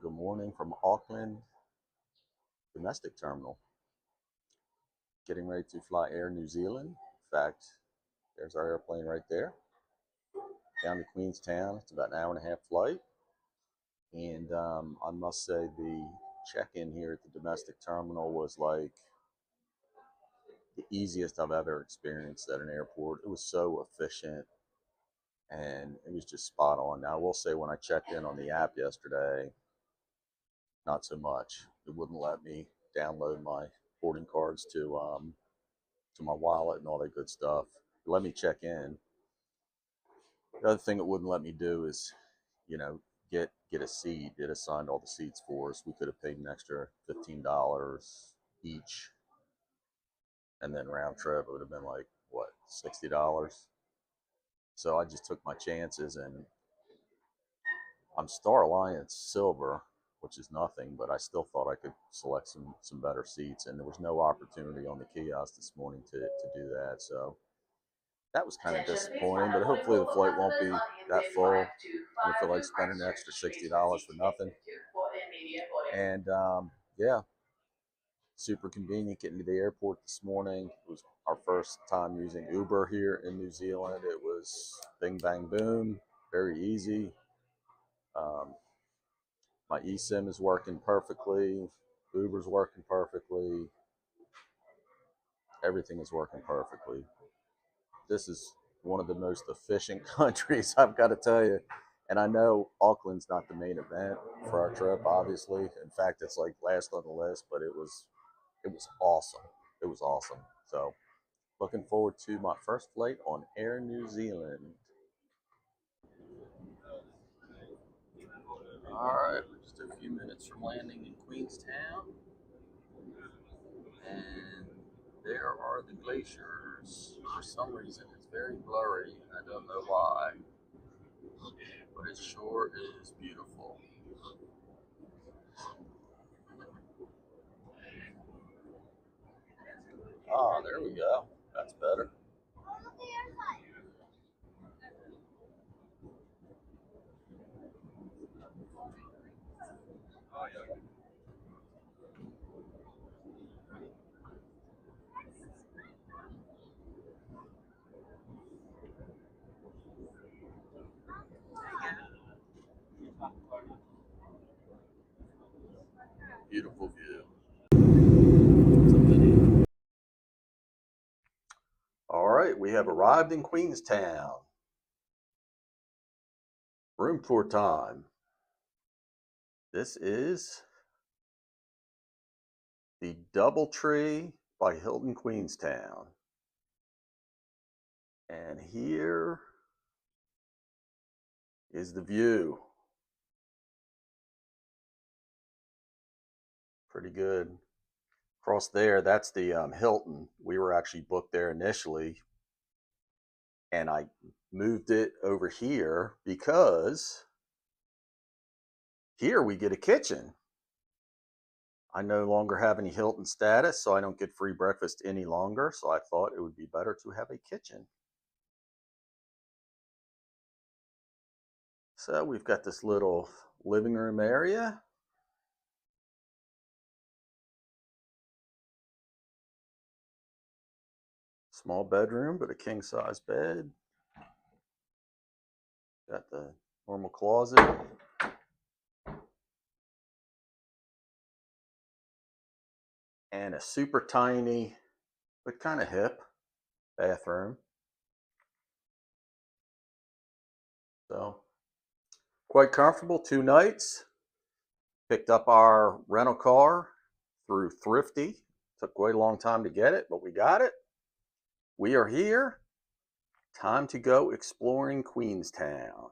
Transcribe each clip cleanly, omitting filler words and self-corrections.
Good morning from Auckland domestic terminal. Getting ready to fly Air New Zealand. In fact, there's our airplane right there. Down to Queenstown. It's about an hour and a half flight. And I must say the check-in here at the domestic terminal was like the easiest I've ever experienced at an airport. It was so efficient and it was just spot on. Now I will say when I checked in on the app yesterday, not so much. It wouldn't let me download my boarding cards to my wallet and all that good stuff. It let me check in. The other thing it wouldn't let me do is, get a seat. It assigned all the seats for us. We could have paid an extra $15 each, and then round trip it would have been like what, $60. So I just took my chances, and I'm Star Alliance Silver, which is nothing, but I still thought I could select some better seats, and there was no opportunity on the kiosk this morning to do that. So that was kind of disappointing, but hopefully the flight won't be that full. I don't feel like spending an extra $60 for nothing. And yeah, super convenient getting to the airport this morning. It was our first time using Uber here in New Zealand. It was bing, bang, boom, very easy. My eSIM is working perfectly. Uber's working perfectly. Everything is working perfectly. This is one of the most efficient countries, I've got to tell you. And I know Auckland's not the main event for our trip, obviously. In fact, it's like last on the list, but it was awesome. It was awesome. So looking forward to my first flight on Air New Zealand. All right, we're just a few minutes from landing in Queenstown. And there are the glaciers. For some reason, it's very blurry. I don't know why, but it sure is beautiful. Oh, there we go. That's better. Beautiful view. All right, we have arrived in Queenstown. Room tour time. This is the DoubleTree by Hilton Queenstown. And here is the view. Pretty good. Across there, that's the Hilton. We were actually booked there initially, and I moved it over here because here we get a kitchen. I no longer have any Hilton status, so I don't get free breakfast any longer, so I thought it would be better to have a kitchen. So we've got this little living room area. Small bedroom, but a king size bed. Got the normal closet. And a super tiny, but kind of hip bathroom. So quite comfortable, 2 nights. Picked up our rental car through Thrifty. Took quite a long time to get it, but we got it. We are here. Time to go exploring Queenstown.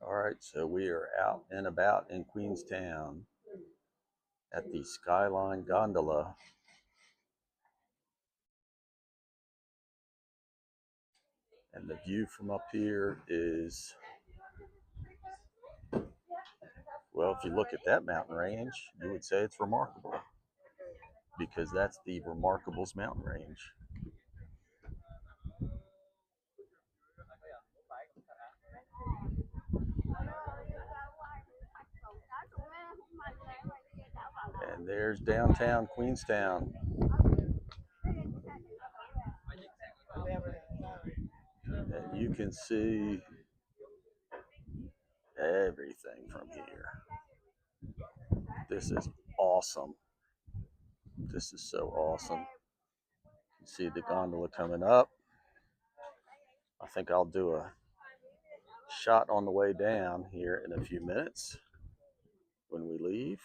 All right, so we are out and about in Queenstown at the Skyline Gondola. And the view from up here is, well, if you look at that mountain range, you would say it's remarkable, because that's the Remarkables mountain range. there's downtown Queenstown. And you can see everything from here. This is awesome. This is so awesome. You see the gondola coming up. I think I'll do a shot on the way down here in a few minutes when we leave.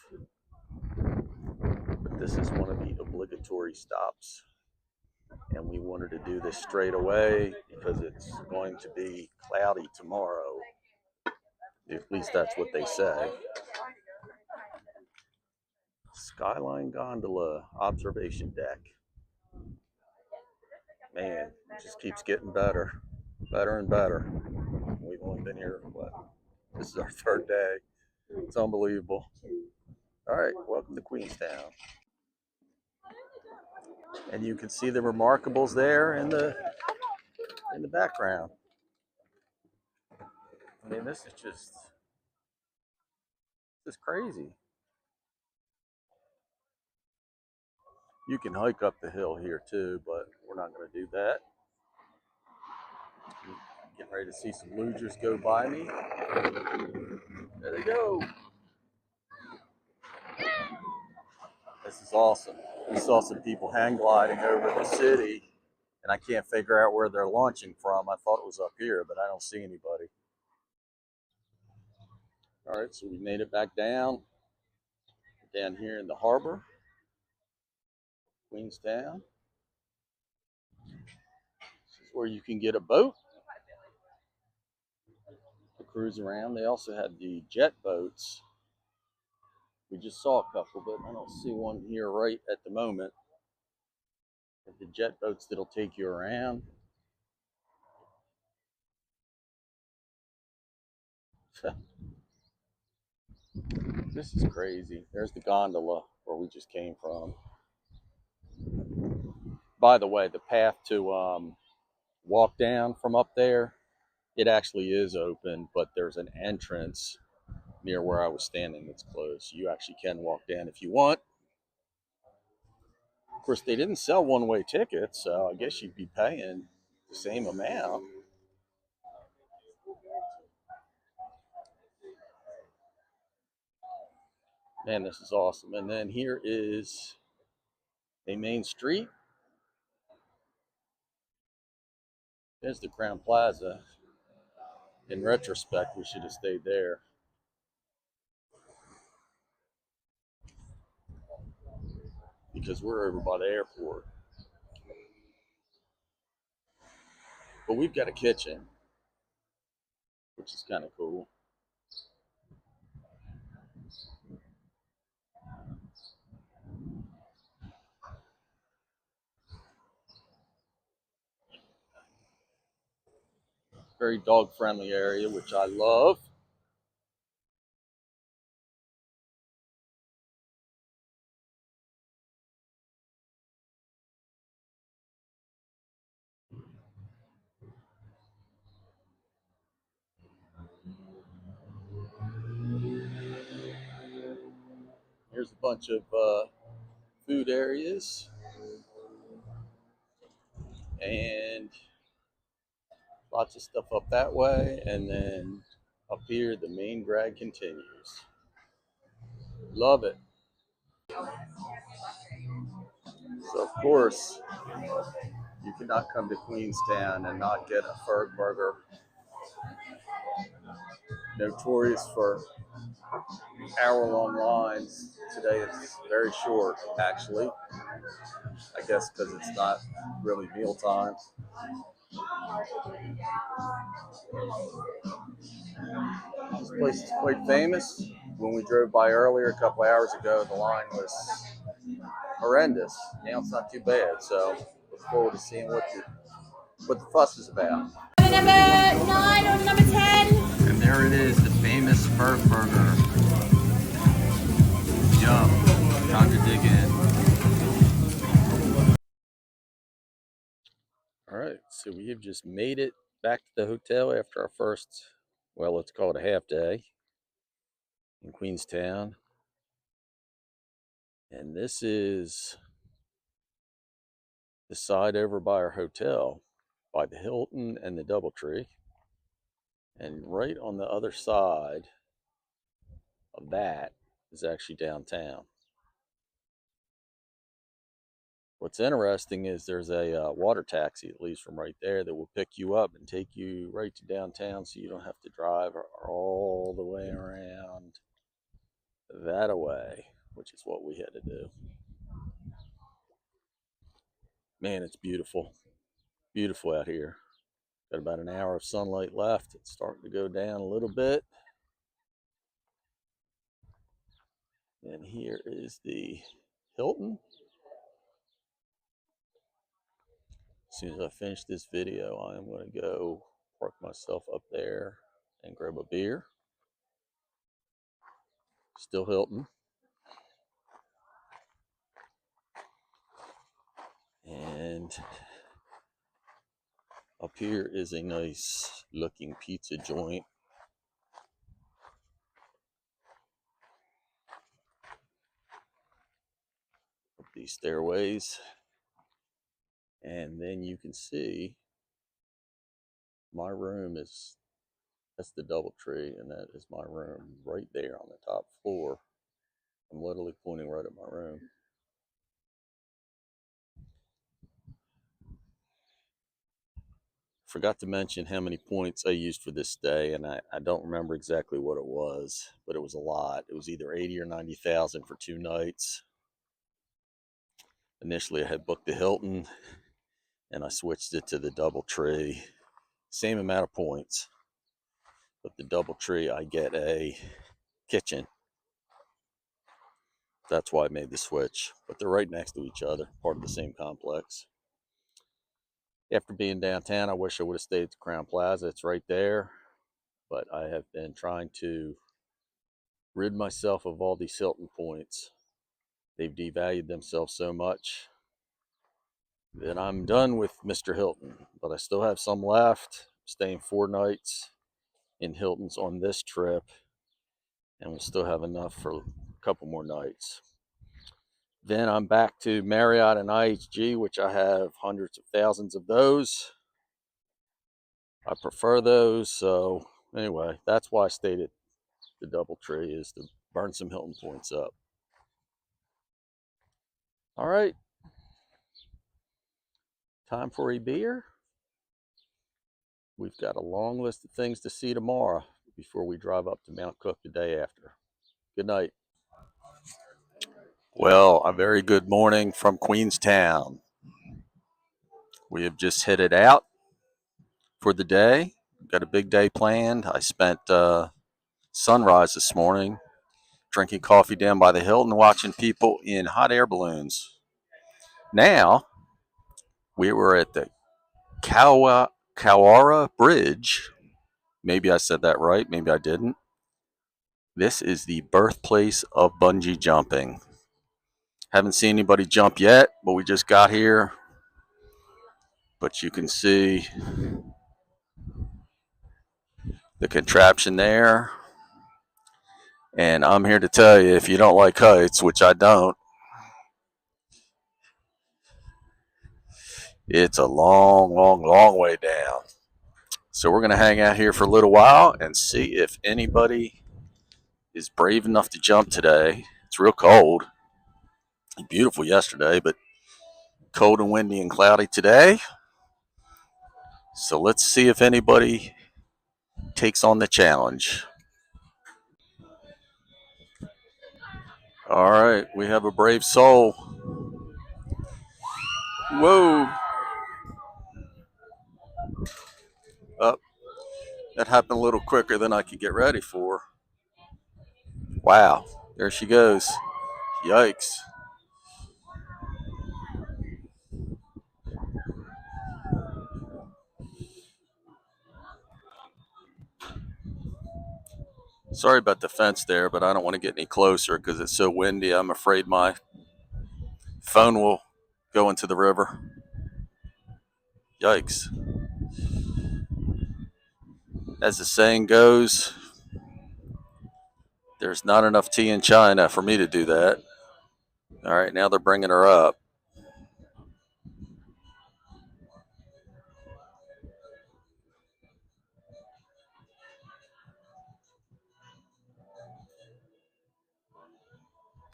But this is one of the obligatory stops. And we wanted to do this straight away because it's going to be cloudy tomorrow. At least that's what they say. Skyline Gondola observation deck. Man, it just keeps getting better and better. We've only been here, what? This is our third day. It's unbelievable. All right, welcome to Queenstown. And you can see the remarkables there in the background. I mean, this is crazy. You can hike up the hill here too, but we're not going to do that. Getting ready to see some lugers go by me. There they go. This is awesome. We saw some people hang gliding over the city, and I can't figure out where they're launching from. I thought it was up here, but I don't see anybody. All right, so we made it back down here in the harbor, Queenstown. This is where you can get a boat to cruise around. They also have the jet boats. We just saw a couple, but I don't see one here right at the moment. The jet boats that'll take you around. This is crazy. There's the gondola where we just came from. By the way, the path to walk down from up there, it actually is open, but there's an entrance near where I was standing that's closed. You actually can walk down if you want. Of course, they didn't sell one-way tickets, so I guess you'd be paying the same amount. Man, this is awesome. And then here is a main street. There's the Crown Plaza. In retrospect, we should have stayed there. Because we're over by the airport. But we've got a kitchen, which is kind of cool. Very dog-friendly area, which I love. Here's a bunch of food areas. And lots of stuff up that way. And then up here, the main drag continues. Love it. So, of course, you cannot come to Queenstown and not get a Fergburger. Notorious for hour-long lines. Today it's very short, actually. I guess because it's not really meal time. This place is quite famous. When we drove by earlier a couple hours ago, the line was horrendous. Now it's not too bad. So look forward to seeing what the fuss is about. Number 9 or number 10. And there it is, the famous Fergburger. Yum. Time to dig in. All right, so we have just made it back to the hotel after our first, well, let's call it a half day in Queenstown. And this is the side over by our hotel, by the Hilton and the DoubleTree. And right on the other side of that is actually downtown. What's interesting is there's a water taxi that leaves from right there that will pick you up and take you right to downtown, so you don't have to drive all the way around that away, which is what we had to do. Man, it's beautiful. Beautiful out here. Got about an hour of sunlight left. It's starting to go down a little bit. And here is the Hilton. As soon as I finish this video, I am going to go park myself up there and grab a beer. Still Hilton. And up here is a nice looking pizza joint. Up these stairways. And then you can see my room is, that's the DoubleTree, and that is my room right there on the top floor. I'm literally pointing right at my room. Forgot to mention how many points I used for this stay, and I don't remember exactly what it was, but it was a lot. It was either 80 or 90,000 for 2 nights. Initially, I had booked the Hilton, and I switched it to the DoubleTree. Same amount of points, but the DoubleTree, I get a kitchen. That's why I made the switch, but they're right next to each other, part of the same complex. After being downtown, I wish I would have stayed at the Crown Plaza. It's right there, but I have been trying to rid myself of all these Hilton points. They've devalued themselves so much that I'm done with Mr. Hilton, but I still have some left. I'm staying 4 nights in Hiltons on this trip, and we'll still have enough for a couple more nights. Then I'm back to Marriott and IHG, which I have hundreds of thousands of those. I prefer those. So anyway, that's why I stayed at the DoubleTree, is to burn some Hilton points up. All right. Time for a beer. We've got a long list of things to see tomorrow before we drive up to Mount Cook the day after. Good night. Well, a very good morning from Queenstown. We have just headed out for the day. Got a big day planned. I spent sunrise this morning drinking coffee down by the Hilton, watching people in hot air balloons. Now, we were at the Kawarau Bridge. Maybe I said that right, maybe I didn't. This is the birthplace of bungee jumping. Haven't seen anybody jump yet, but we just got here. But you can see the contraption there. And I'm here to tell you, if you don't like heights, which I don't, it's a long, long, long way down. So we're going to hang out here for a little while and see if anybody is brave enough to jump today. It's real cold. Beautiful yesterday, but cold and windy and cloudy today. So let's see if anybody takes on the challenge. All right, we have a brave soul. Whoa. Up. That happened a little quicker than I could get ready for. Wow, there she goes. Yikes. Sorry about the fence there, but I don't want to get any closer because it's so windy. I'm afraid my phone will go into the river. Yikes. As the saying goes, there's not enough tea in China for me to do that. All right, now they're bringing her up.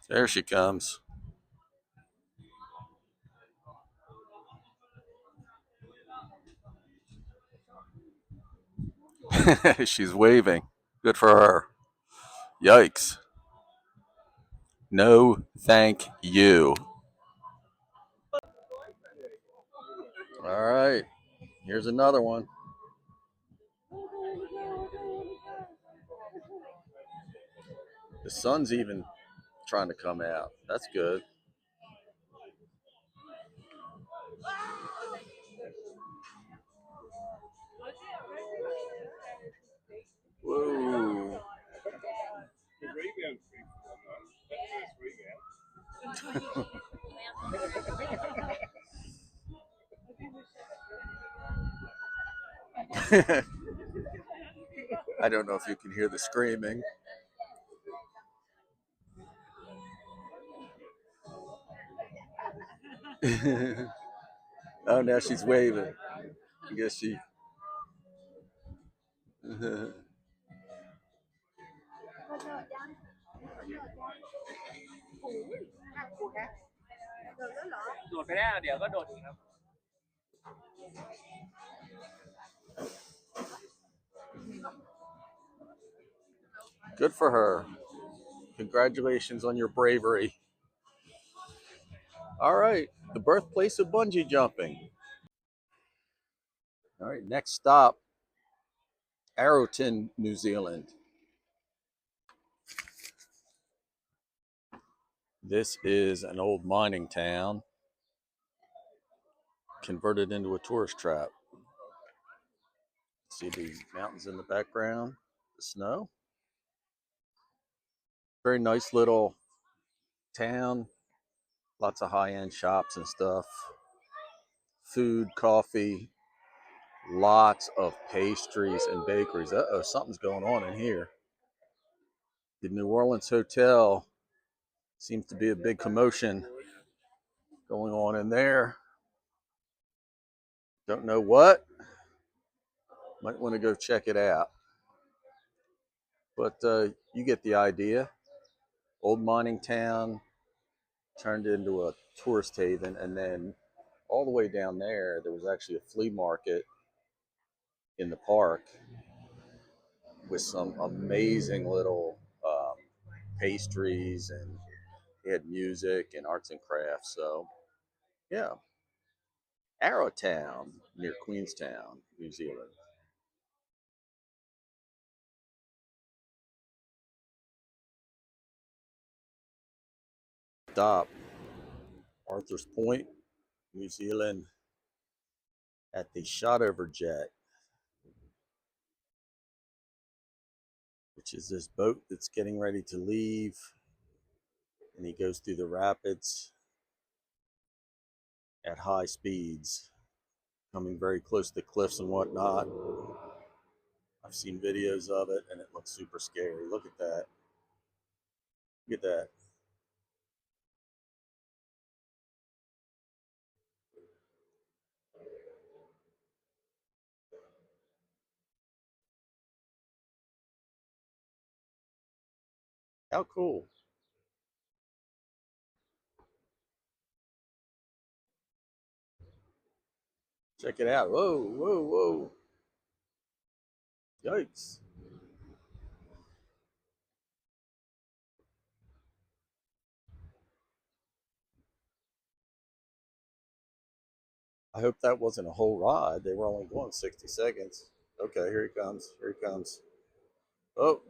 There she comes. She's waving. Good for her. Yikes. No, thank you. All right, here's another one. The sun's even trying to come out. That's good. Whoa. I don't know if you can hear the screaming. Oh, now she's waving. I guess she. Good for her. Congratulations on your bravery. All right, the birthplace of bungee jumping. All right, next stop, Arrowtown, New Zealand. This is an old mining town converted into a tourist trap. See the mountains in the background, the snow. Very nice little town. Lots of high-end shops and stuff. Food, coffee, lots of pastries and bakeries. Uh-oh, something's going on in here. The New Orleans Hotel seems to be a big commotion going on in there. Don't know what. Might want to go check it out. But you get the idea. Old mining town turned into a tourist haven, and then all the way down there was actually a flea market in the park with some amazing little pastries, and they had music and arts and crafts. So yeah, Arrowtown near Queenstown, New Zealand. Stop, Arthur's Point, New Zealand, at the Shotover jet, which is this boat that's getting ready to leave, and he goes through the rapids at high speeds, coming very close to the cliffs and whatnot. I've seen videos of it, and it looks super scary. Look at that. Look at that. How cool. Check it out. Whoa, whoa, whoa. Yikes. I hope that wasn't a whole ride. They were only going 60 seconds. Okay, here he comes. Here he comes. Oh.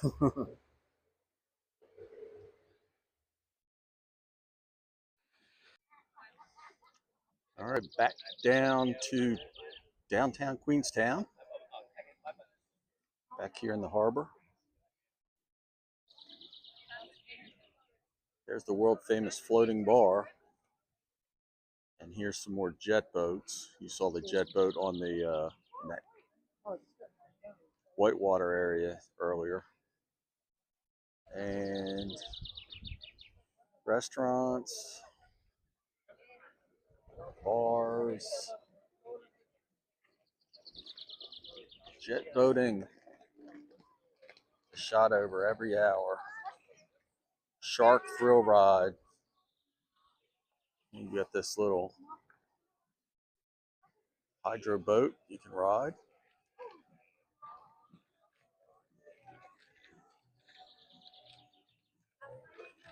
All right, back down to downtown Queenstown. Back here in the harbor. There's the world famous floating bar. And here's some more jet boats. You saw the jet boat on the whitewater area earlier. And restaurants, bars, jet boating, Shotover every hour, shark thrill ride. You get this little hydro boat you can ride.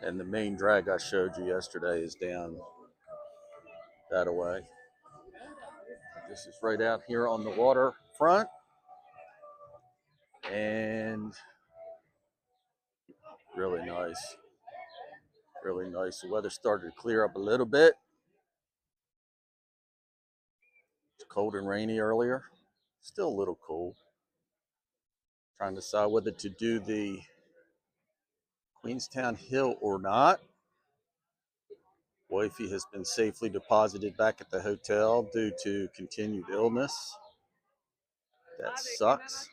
And the main drag I showed you yesterday is down that way. This is right out here on the waterfront. And really nice. Really nice. The weather started to clear up a little bit. It's cold and rainy earlier. Still a little cool. Trying to decide whether to do the Queenstown Hill or not. Wifey has been safely deposited back at the hotel due to continued illness. That sucks.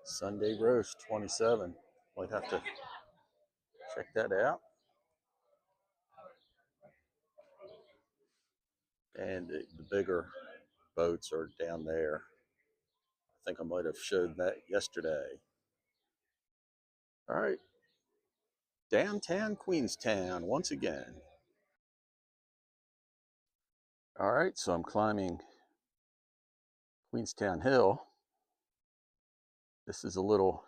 Sunday roast 27. Might have to check that out. And the bigger boats are down there. I think I might have showed that yesterday. All right. Downtown Queenstown once again. All right, so I'm climbing Queenstown Hill. This is a little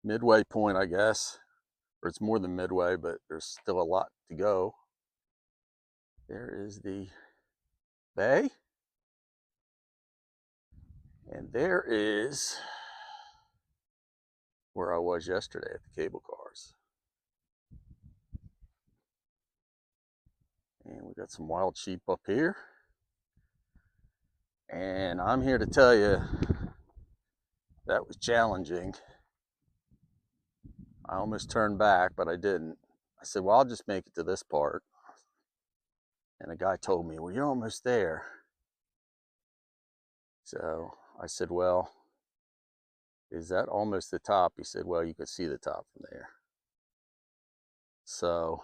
midway point, I guess, or it's more than midway, but there's still a lot to go. There is the bay, and there is where I was yesterday at the cable cars. And we got some wild sheep up here. And I'm here to tell you that was challenging. I almost turned back, but I didn't. I said, well, I'll just make it to this part. And a guy told me, well, you're almost there. So I said, well, is that almost the top? He said, well, you could see the top from there. So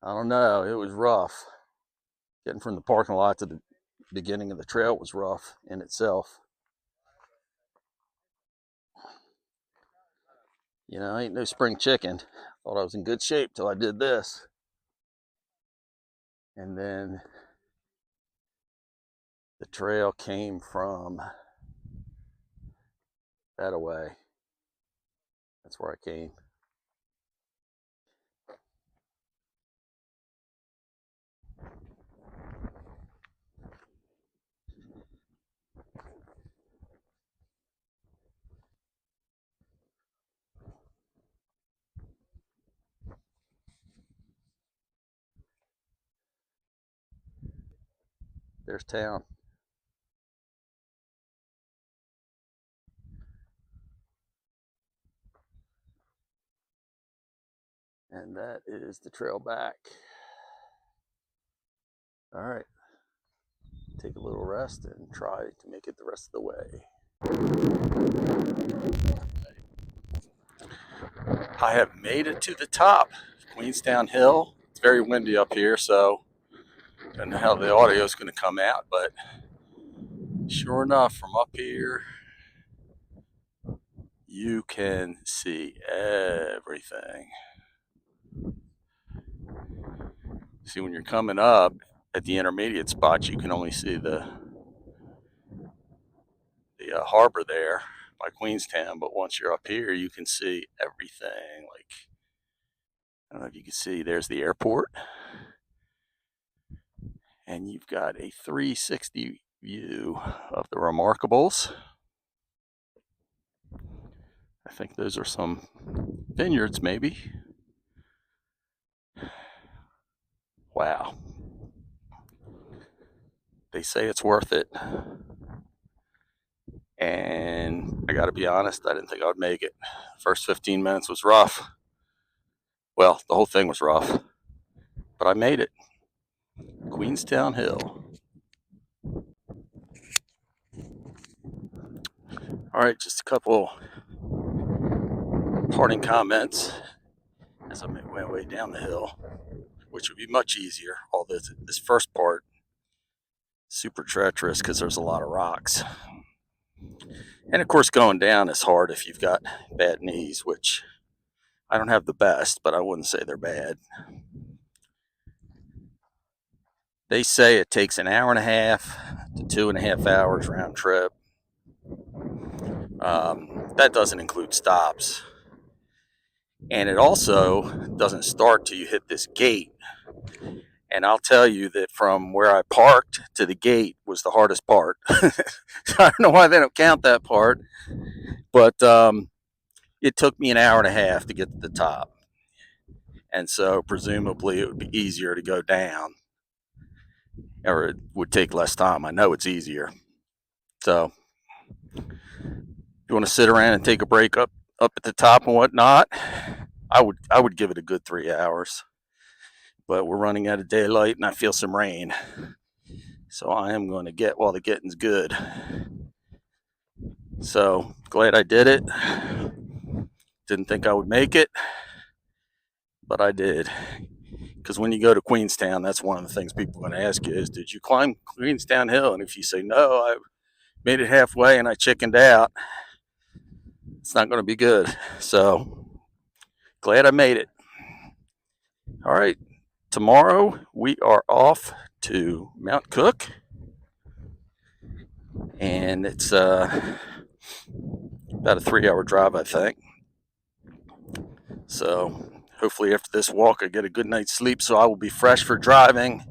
I don't know. It was rough. Getting from the parking lot to the beginning of the trail was rough in itself. You know, I ain't no spring chicken. Thought I was in good shape till I did this. And then the trail came from that away. That's where I came. There's town. And that is the trail back. All right. Take a little rest and try to make it the rest of the way. I have made it to the top, Queenstown Hill. It's very windy up here, so I don't know how the audio is going to come out, but sure enough, from up here, you can see everything. See, when you're coming up at the intermediate spots, you can only see the harbor there by Queenstown, but once you're up here, you can see everything. Like, I don't know if you can see, there's the airport, and you've got a 360 view of the Remarkables. I think those are some vineyards, maybe. Wow. They say it's worth it. And I got to be honest, I didn't think I would make it. First 15 minutes was rough. Well, the whole thing was rough, but I made it. Queenstown Hill. All right, just a couple parting comments as I make my way down the hill, which would be much easier. All this first part, super treacherous because there's a lot of rocks. And of course, going down is hard if you've got bad knees, which I don't have the best, but I wouldn't say they're bad. They say it takes an hour and a half to 2.5 hours round trip. That doesn't include stops. And it also doesn't start till you hit this gate. And I'll tell you that from where I parked to the gate was the hardest part. I don't know why they don't count that part, but it took me an hour and a half to get to the top. And so presumably it would be easier to go down, or it would take less time. I know it's easier. So you want to sit around and take a break up at the top and whatnot, I would give it a good 3 hours. But we're running out of daylight and I feel some rain. So I am going to get while the getting's good. So glad I did it. Didn't think I would make it, but I did. Because when you go to Queenstown, that's one of the things people are going to ask you is, did you climb Queenstown Hill? And if you say, no, I made it halfway and I chickened out, it's not going to be good. So glad I made it. All right. Tomorrow we are off to Mount Cook. And it's about a 3-hour drive, I think. So hopefully after this walk, I get a good night's sleep so I will be fresh for driving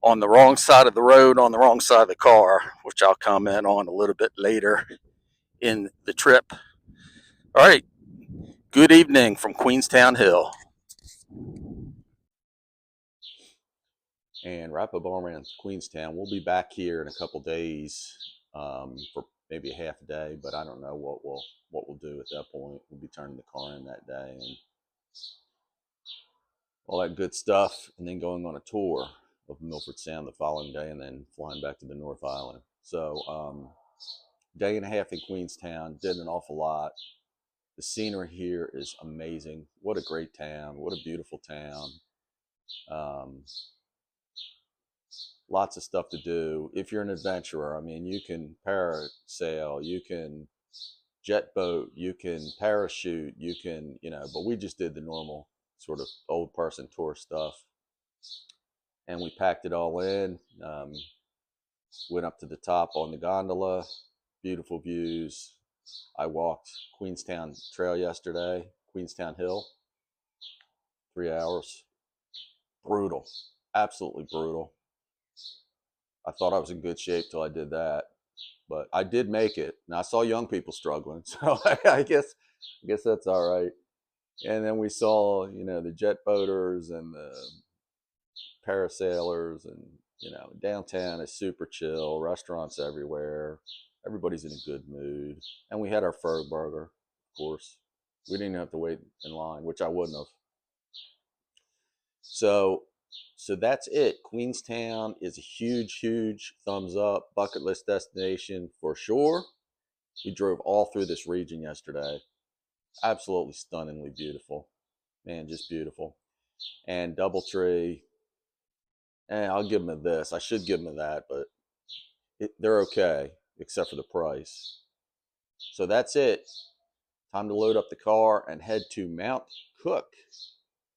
on the wrong side of the road, on the wrong side of the car, which I'll comment on a little bit later in the trip. All right. Good evening from Queenstown Hill. And wrap up around Queenstown. We'll be back here in a couple days for maybe a half a day, but I don't know what we'll do at that point. We'll be turning the car in that day and all that good stuff, and then going on a tour of Milford Sound the following day, and then flying back to the North Island. So day and a half in Queenstown, did an awful lot. The scenery here is amazing. What a great town. What a beautiful town. Lots of stuff to do. If you're an adventurer, I mean, you can parasail, you can jet boat, you can parachute, you can, but we just did the normal sort of old person tour stuff. And we packed it all in. Went up to the top on the gondola. Beautiful views. I walked Queenstown Trail yesterday, Queenstown Hill. 3 hours. Brutal. Absolutely brutal. I thought I was in good shape till I did that. But I did make it. Now I saw young people struggling, so I guess that's all right. And then we saw, the jet boaters and the parasailers, and downtown is super chill. Restaurants everywhere. Everybody's in a good mood. And we had our Fergburger, of course. We didn't have to wait in line, which I wouldn't have. So that's it. Queenstown is a huge, huge thumbs up bucket list destination for sure. We drove all through this region yesterday. Absolutely stunningly beautiful. Man, just beautiful. And DoubleTree, I'll give them a this. I should give them a that, but they're okay, except for the price. So that's it. Time to load up the car and head to Mount Cook.